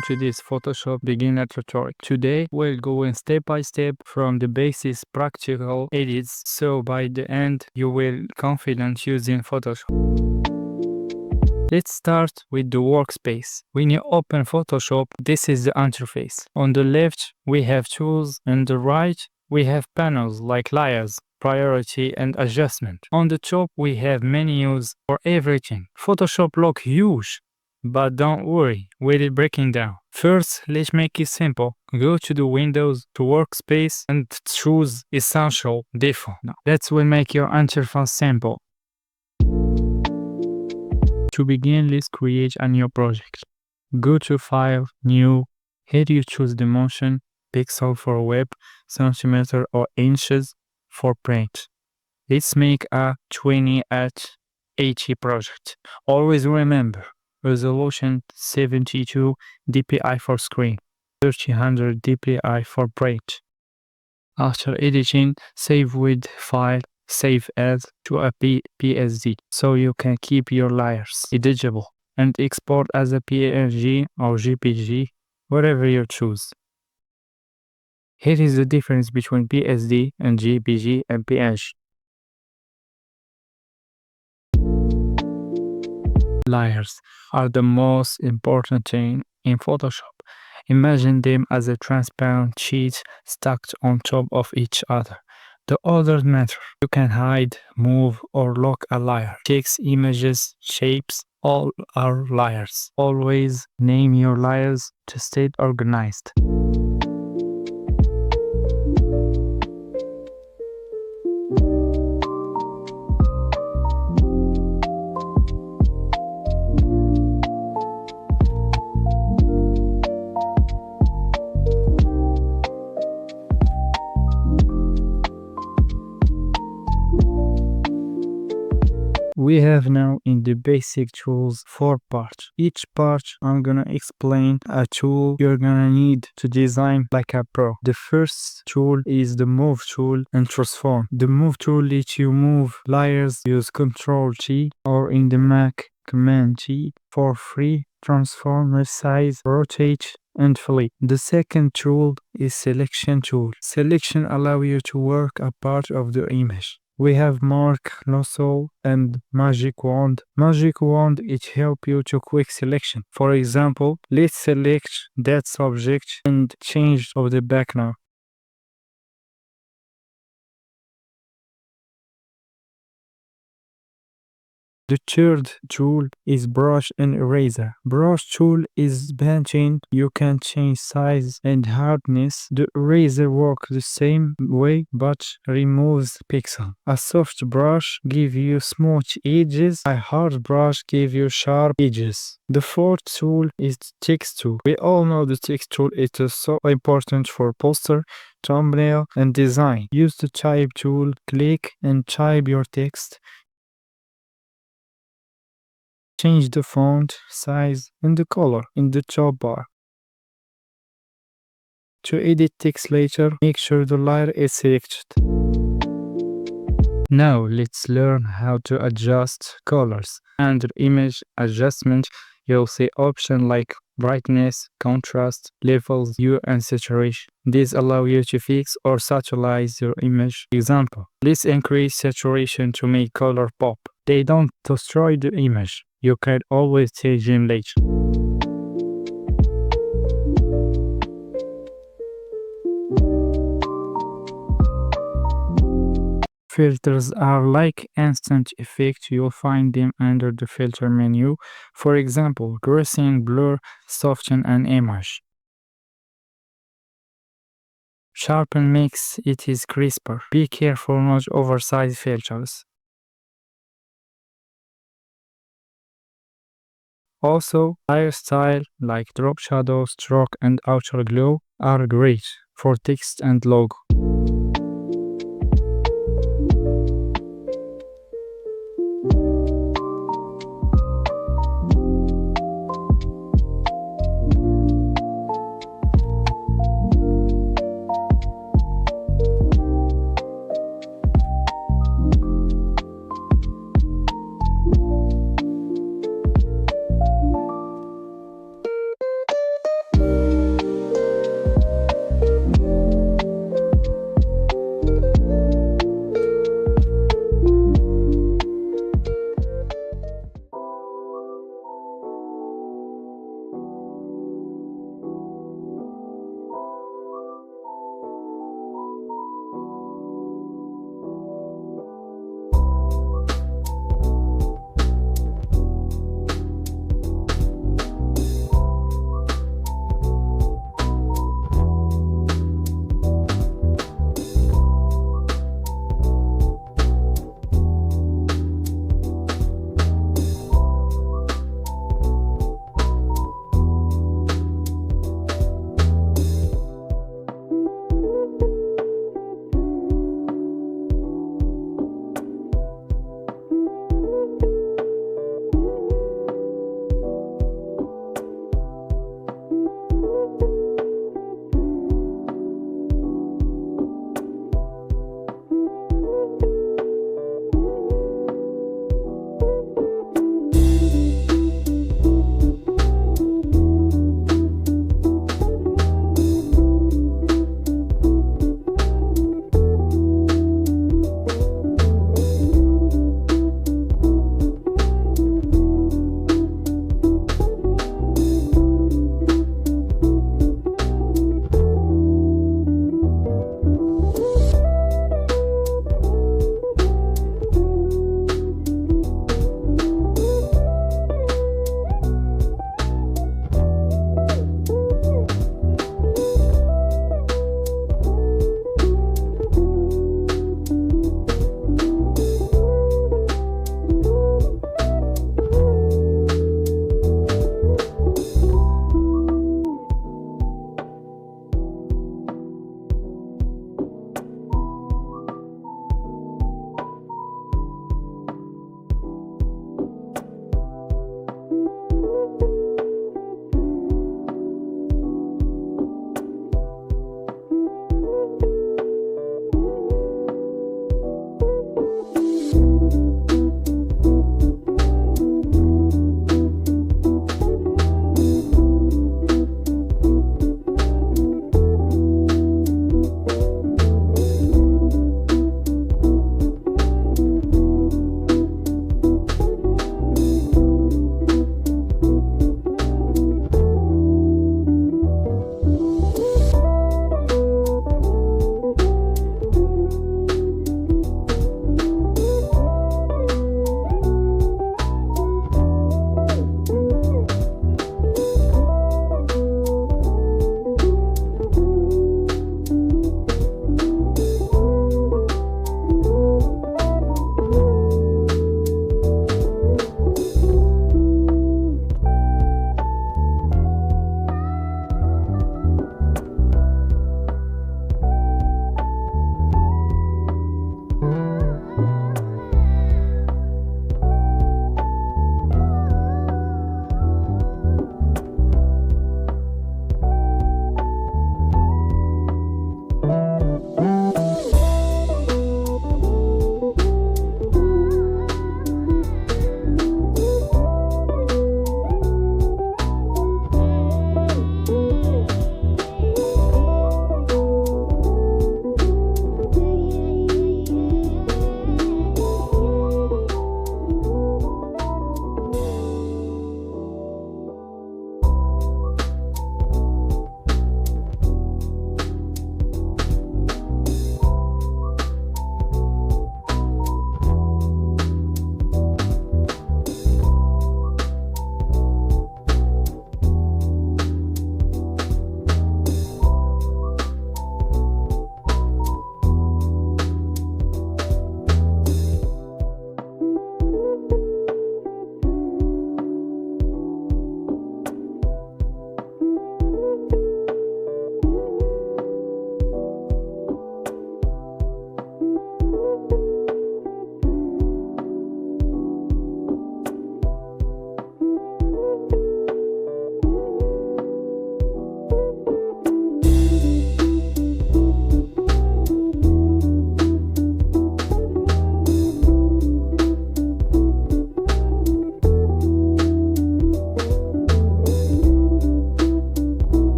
Welcome to this Photoshop beginner tutorial. Today we'll go in step by step from the basics practical edits, so by the end you will confident using Photoshop. Let's start with the workspace. When you open Photoshop, this is the interface. On the left we have tools, and the right we have panels like layers, priority and adjustment. On the top we have menus for everything. Photoshop looks huge, but don't worry, we're breaking down. First, let's make it simple. Go to the Windows, to Workspace, and choose Essential Default. Now, that will make your interface simple. To begin, let's create a new project. Go to File, New. Here you choose dimension, pixel for web, centimeter or inches for print. Let's make a 20x80 project. Always remember, resolution 72 dpi for screen, 1300 dpi for print. After editing, save with file, save as to a PSD so you can keep your layers editable, and export as a PNG or JPG, whatever you choose. Here is the difference between PSD and JPG and PNG. Layers are the most important thing in Photoshop. Imagine them as a transparent sheet stacked on top of each other. The others matter. You can hide, move, or lock a layer. Text, images, shapes, all are layers. Always name your layers to stay organized. We have now in the basic tools 4 parts. Each part I'm gonna explain a tool you're gonna need to design like a pro. The first tool is the Move tool and Transform. The Move tool lets you move layers, use Ctrl T, or in the Mac Command T for free. Transform, resize, rotate, and flip. The second tool is Selection tool. Selection allows you to work a part of the image. We have Mark, Lasso, and Magic Wand. Magic Wand, it helps you to quick selection. For example, let's select that subject and change of the background. The third tool is Brush and Eraser. Brush tool is painting. You can change size and hardness. The eraser works the same way but removes pixels. A soft brush gives you smooth edges. A hard brush gives you sharp edges. The fourth tool is Text tool. We all know the Text tool is so important for poster, thumbnail, and design. Use the Type tool. Click and type your text. Change the font, size, and the color in the top bar. To edit text later, make sure the layer is selected. Now let's learn how to adjust colors. Under Image Adjustment, you'll see options like brightness, contrast, levels, hue, and saturation. These allow you to fix or satualize your image. Example, let's increase saturation to make color pop. They don't destroy the image. You can always change them later. Filters are like instant effects. You'll find them under the filter menu. For example, gradient, blur, soften an image. Sharpen makes it is crisper. Be careful not oversized filters. Also, layer style like drop shadow, stroke, and outer glow are great for text and logo.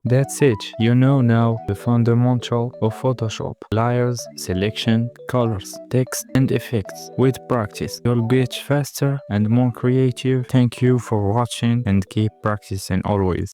That's it. You know now the fundamental of Photoshop: layers, selection, colors, text, and effects. With practice, you'll get faster and more creative. Thank you for watching and keep practicing always.